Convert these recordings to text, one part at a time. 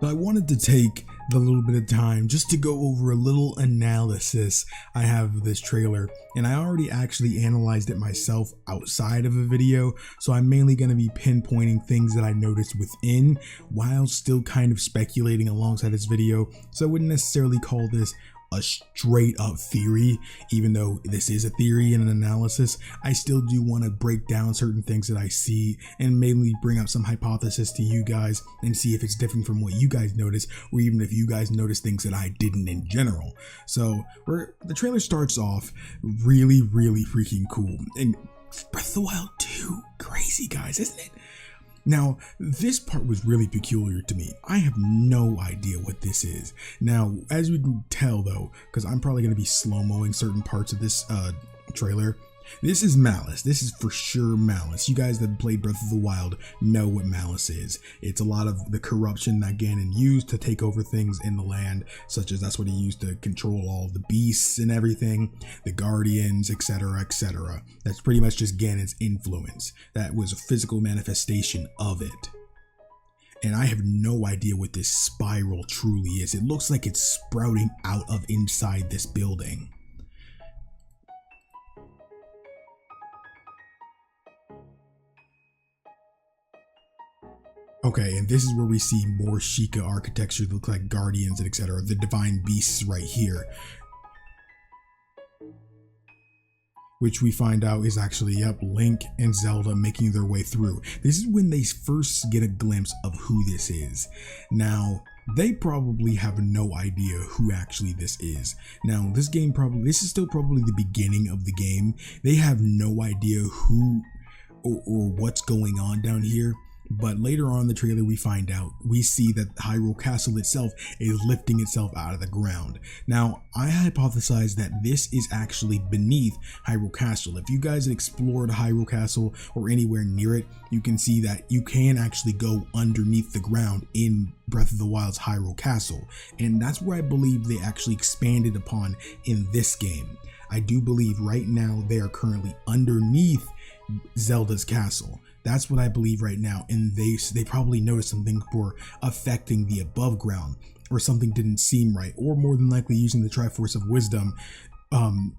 But I wanted to take the little bit of time just to go over a little analysis I have of this trailer, and I already actually analyzed it myself outside of a video, so I'm mainly going to be pinpointing things that I noticed within while still kind of speculating alongside this video. So I wouldn't necessarily call this a straight up theory, even though this is a theory and an analysis. I still do want to break down certain things that I see and mainly bring up some hypothesis to you guys and see if it's different from what you guys notice, or even if you guys notice things that I didn't in general. So the trailer starts off really freaking cool, and Breath of the Wild 2, crazy guys, isn't it? Now, this part was really peculiar to me. I have no idea what this is. Now, as you can tell though, because I'm probably going to be slow-moing certain parts of this trailer, this is Malice. This is for sure Malice. You guys that played Breath of the Wild know what Malice is. It's a lot of the corruption that Ganon used to take over things in the land, such as that's what he used to control all the beasts and everything, the guardians, etc, etc. That's pretty much just Ganon's influence. That was a physical manifestation of it. And I have no idea what this spiral truly is. It looks like it's sprouting out of inside this building. Okay, and this is where we see more Sheikah architecture, look like guardians and etc. The divine beasts right here, which we find out is actually Link and Zelda making their way through. This is when they first get a glimpse of who this is. Now, they probably have no idea who actually this is. Now, this is still probably the beginning of the game. They have no idea who or what's going on down here. But later on in the trailer, we see that Hyrule Castle itself is lifting itself out of the ground. Now, I hypothesize that this is actually beneath Hyrule Castle. If you guys have explored Hyrule Castle or anywhere near it, you can see that you can actually go underneath the ground in Breath of the Wild's Hyrule Castle. And that's where I believe they actually expanded upon in this game. I do believe right now they are currently underneath Zelda's castle. That's what I believe right now, and they probably noticed something for affecting the above ground, or something didn't seem right, or more than likely using the Triforce of Wisdom,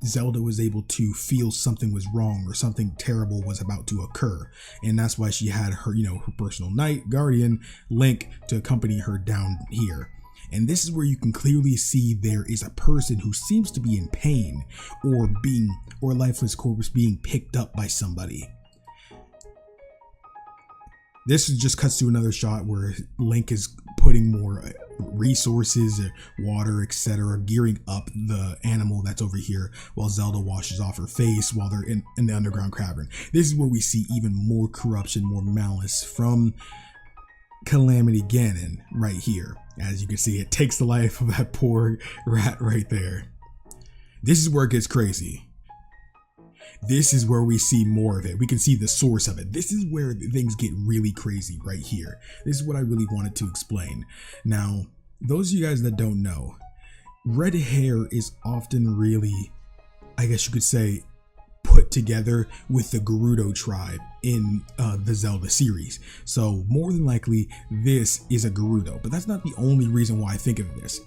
Zelda was able to feel something was wrong or something terrible was about to occur, and that's why she had her, her personal knight guardian Link to accompany her down here. And this is where you can clearly see there is a person who seems to be in pain, or a lifeless corpse being picked up by somebody. This just cuts to another shot where Link is putting more resources, water, etc., gearing up the animal that's over here, while Zelda washes off her face while they're in the underground cavern. This is where we see even more corruption, more malice from Calamity Ganon right here. As you can see, it takes the life of that poor rat right there. This is where it gets crazy. This is where we see more of it. We can see the source of it. This is where things get really crazy right here. This is what I really wanted to explain. Now, those of you guys that don't know, red hair is often really, I guess you could say, put together with the Gerudo tribe in the Zelda series. So more than likely, this is a Gerudo, but that's not the only reason why I think of this.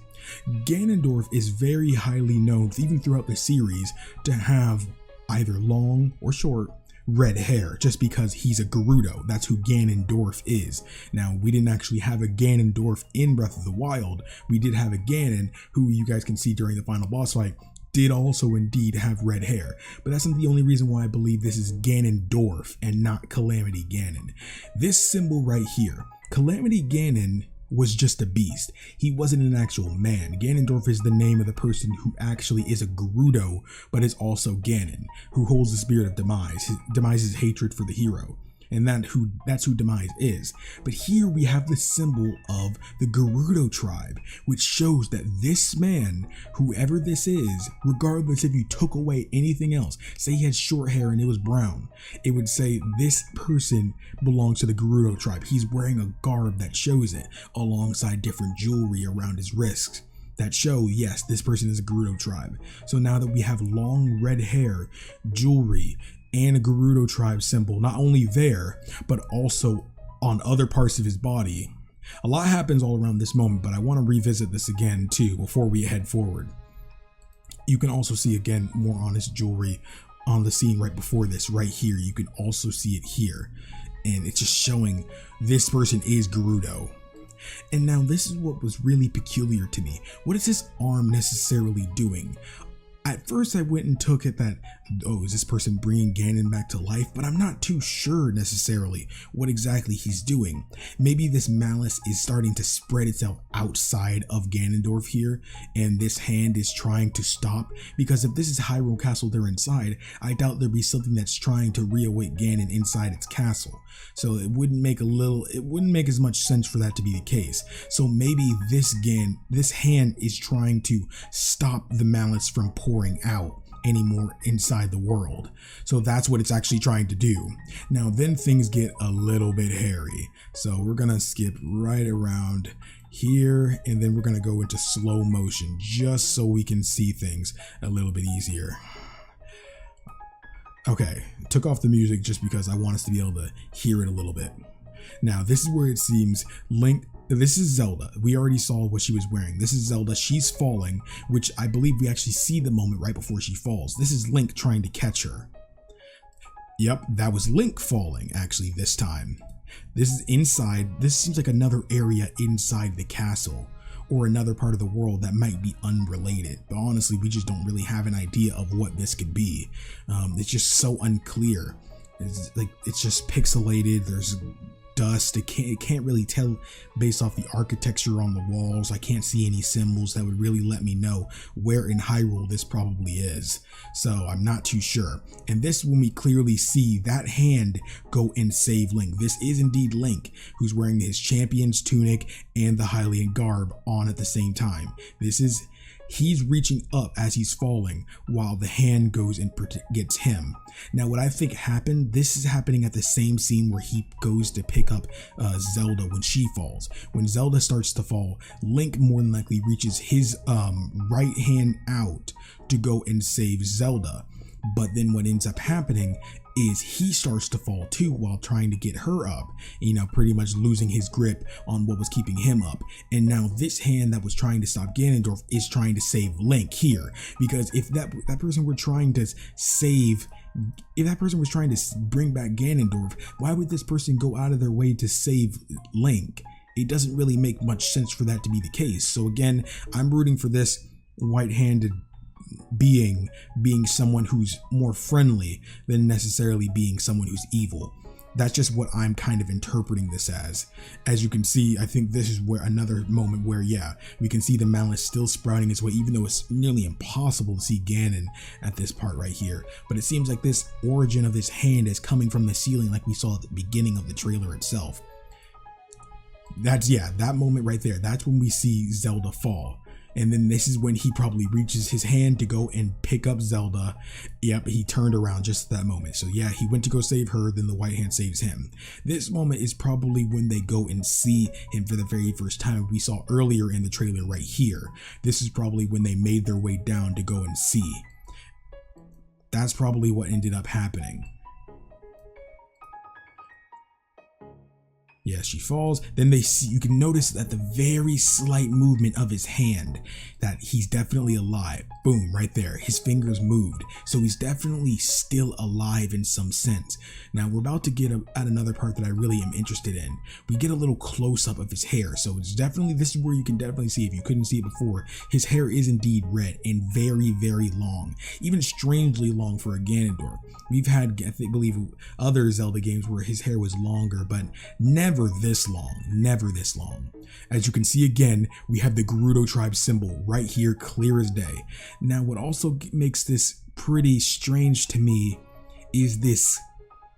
Ganondorf is very highly known, even throughout the series, to have either long or short red hair, just because he's a Gerudo. That's who Ganondorf is. Now, we didn't actually have a Ganondorf in Breath of the Wild. We did have a Ganon, who you guys can see during the final boss fight, did also indeed have red hair, but that's not the only reason why I believe this is Ganondorf and not Calamity Ganon. This symbol right here, Calamity Ganon, was just a beast. He wasn't an actual man. Ganondorf is the name of the person who actually is a Gerudo, but is also Ganon, who holds the spirit of Demise. Demise is hatred for the hero, and that's who Demise is. But here we have the symbol of the Gerudo tribe, which shows that this man, whoever this is, regardless if you took away anything else, say he had short hair and it was brown, it would say this person belongs to the Gerudo tribe. He's wearing a garb that shows it, alongside different jewelry around his wrists that show, yes, this person is a Gerudo tribe. So now that we have long red hair, jewelry, and a Gerudo tribe symbol, not only there, but also on other parts of his body, A lot happens all around this moment, but I want to revisit this again too before we head forward. You can also see again more honest jewelry on the scene right before this, right here. You can also see it here, and it's just showing this person is Gerudo. And now this is what was really peculiar to me. What is this arm necessarily doing? At first I went and took it that, oh, is this person bringing Ganon back to life? But I'm not too sure necessarily what exactly he's doing. Maybe this malice is starting to spread itself outside of Ganondorf here, and this hand is trying to stop, because if this is Hyrule Castle they're inside, I doubt there'd be something that's trying to reawake Ganon inside its castle. So it wouldn't make as much sense for that to be the case. So maybe this hand is trying to stop the malice from pouring out anymore inside the world. So that's what it's actually trying to do. Now then things get a little bit hairy. So we're gonna skip right around here, and then we're gonna go into slow motion just so we can see things a little bit easier. Okay, took off the music just because I want us to be able to hear it a little bit. Now this is where it seems Link, this is Zelda. We already saw what she was wearing. This is Zelda, she's falling, which I believe we actually see the moment right before she falls. This is Link trying to catch her. Yep, that was Link falling actually this time. This is inside, this seems like another area inside the castle, or another part of the world that might be unrelated. But honestly, we just don't really have an idea of what this could be. It's just so unclear. It's just pixelated. There's dust. It can't really tell based off the architecture on the walls. I can't see any symbols that would really let me know where in Hyrule this probably is. So I'm not too sure. And this, when we clearly see that hand go and save Link. This is indeed Link, who's wearing his champion's tunic and the Hylian garb on at the same time. He's reaching up as he's falling while the hand goes and gets him. Now what I think happened, this is happening at the same scene where he goes to pick up Zelda when she falls. When Zelda starts to fall, Link more than likely reaches his right hand out to go and save Zelda. But then what ends up happening is he starts to fall too while trying to get her up, pretty much losing his grip on what was keeping him up. And now this hand that was trying to stop Ganondorf is trying to save Link here, because if that person were trying to save, if that person was trying to bring back Ganondorf, why would this person go out of their way to save Link? It doesn't really make much sense for that to be the case. So again, I'm rooting for this white-handed being someone who's more friendly than necessarily being someone who's evil. That's just what I'm kind of interpreting this as. As you can see, I think this is where another moment where, yeah, we can see the malice still sprouting its way, even though it's nearly impossible to see Ganon at this part right here. But it seems like this origin of this hand is coming from the ceiling like we saw at the beginning of the trailer itself. That moment right there, that's when we see Zelda fall. And then this is when he probably reaches his hand to go and pick up Zelda. Yep, he turned around just at that moment. So yeah, he went to go save her, then the white hand saves him. This moment is probably when they go and see him for the very first time. We saw earlier in the trailer right here. This is probably when they made their way down to go and see. That's probably what ended up happening. Yeah, she falls. Then you can notice that the very slight movement of his hand that he's definitely alive. Boom, right there. His fingers moved. So he's definitely still alive in some sense. Now we're about to get at another part that I really am interested in. We get a little close up of his hair. So it's definitely, this is where you can definitely see, if you couldn't see it before, his hair is indeed red and very, very long. Even strangely long for a Ganondorf. We've had, I believe, other Zelda games where his hair was longer, but never this long, never this long. As you can see again, we have the Gerudo tribe symbol right here, clear as day. Now what also makes this pretty strange to me is this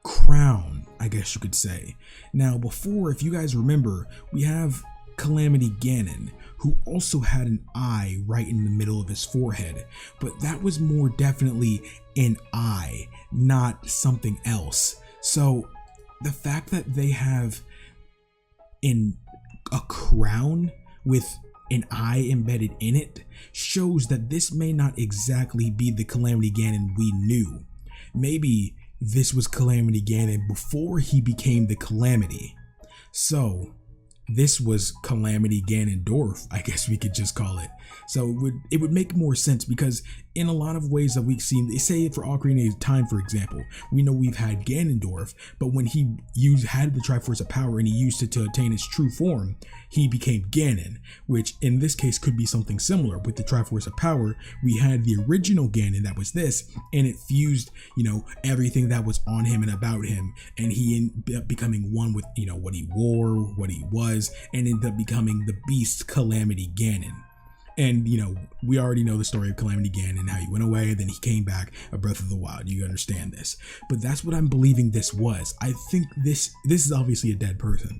crown, I guess you could say. Now before, if you guys remember, we have Calamity Ganon, who also had an eye right in the middle of his forehead, but that was more definitely an eye, not something else. So the fact that they have a crown with an eye embedded in it shows that this may not exactly be the Calamity Ganon we knew. Maybe this was Calamity Ganon before he became the Calamity. So this was Calamity Ganondorf, I guess we could just call it. So it would make more sense, because in a lot of ways that we've seen, they say for Ocarina of Time, for example, we know we've had Ganondorf, but when he had the Triforce of Power and he used it to attain its true form, he became Ganon, which in this case could be something similar. With the Triforce of Power, we had the original Ganon that was this, and it fused, everything that was on him and about him, and he ended up becoming one with, what he wore, what he was, and ended up becoming the beast Calamity Ganon. And, we already know the story of Calamity Ganon, how he went away, then he came back, a Breath of the Wild. You understand this. But that's what I'm believing this was. I think this is obviously a dead person.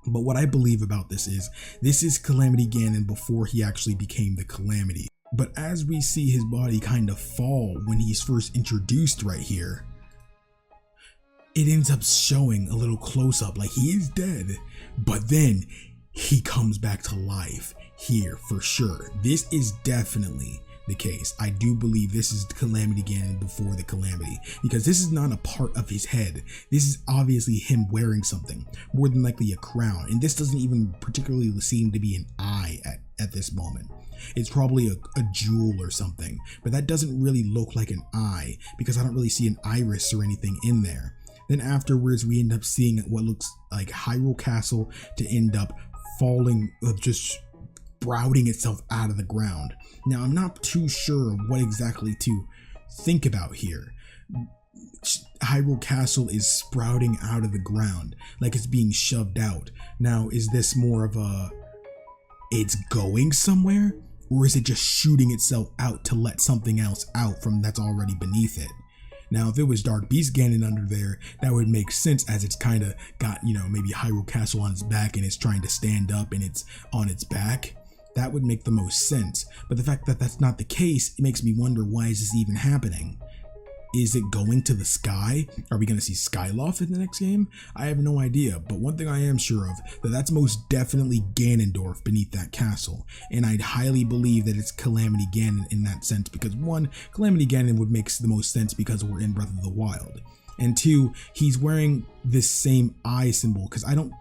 But what I believe about this is Calamity Ganon before he actually became the Calamity. But as we see his body kind of fall when he's first introduced right here, it ends up showing a little close up like he is dead, but then he comes back to life here for sure. This is definitely the case. I do believe this is Calamity Ganon before the Calamity, because this is not a part of his head. This is obviously him wearing something, more than likely a crown, and this doesn't even particularly seem to be an eye at this moment. It's probably a jewel or something, but that doesn't really look like an eye, because I don't really see an iris or anything in there. Then afterwards we end up seeing what looks like Hyrule Castle to end up falling, just sprouting itself out of the ground. Now, I'm not too sure what exactly to think about here. Hyrule Castle is sprouting out of the ground, like it's being shoved out. Now, is this more of it's going somewhere? Or is it just shooting itself out to let something else out from that's already beneath it? Now, if it was Dark Beast Ganon under there, that would make sense, as it's kind of got, maybe Hyrule Castle on its back and it's trying to stand up and it's on its back. That would make the most sense. But the fact that that's not the case, it makes me wonder, why is this even happening? Is it going to the sky? Are we going to see Skyloft in the next game? I have no idea, but one thing I am sure of, that's most definitely Ganondorf beneath that castle, and I'd highly believe that it's Calamity Ganon in that sense, because one, Calamity Ganon would make the most sense because we're in Breath of the Wild, and two, he's wearing this same eye symbol, because I don't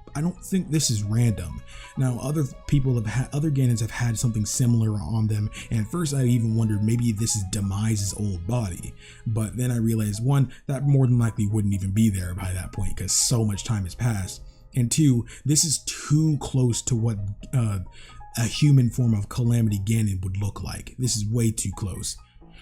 think this is random. Now, other Ganons have had something similar on them, and at first I even wondered maybe this is Demise's old body, but then I realized, one, that more than likely wouldn't even be there by that point, because so much time has passed, and two, this is too close to what a human form of Calamity Ganon would look like. This is way too close.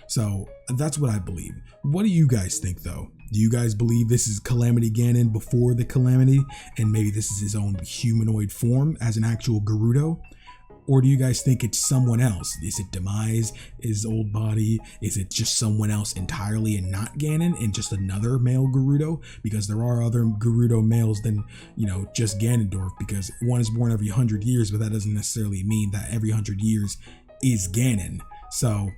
So that's what I believe. What do you guys think, though? Do you guys believe this is Calamity Ganon before the Calamity, and maybe this is his own humanoid form as an actual Gerudo? Or do you guys think it's someone else? Is it Demise, his old body? Is it just someone else entirely and not Ganon, and just another male Gerudo? Because there are other Gerudo males than, just Ganondorf, because one is born every 100 years, but that doesn't necessarily mean that every 100 years is Ganon. So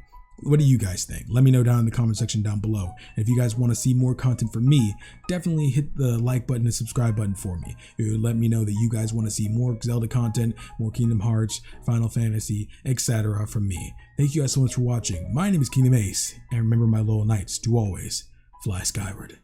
what do you guys think? Let me know down in the comment section down below. And if you guys want to see more content from me, definitely hit the like button and subscribe button for me. It will let me know that you guys want to see more Zelda content, more Kingdom Hearts, Final Fantasy, etc. from me. Thank you guys so much for watching. My name is KingdomAce, and remember, my loyal knights, to always fly skyward.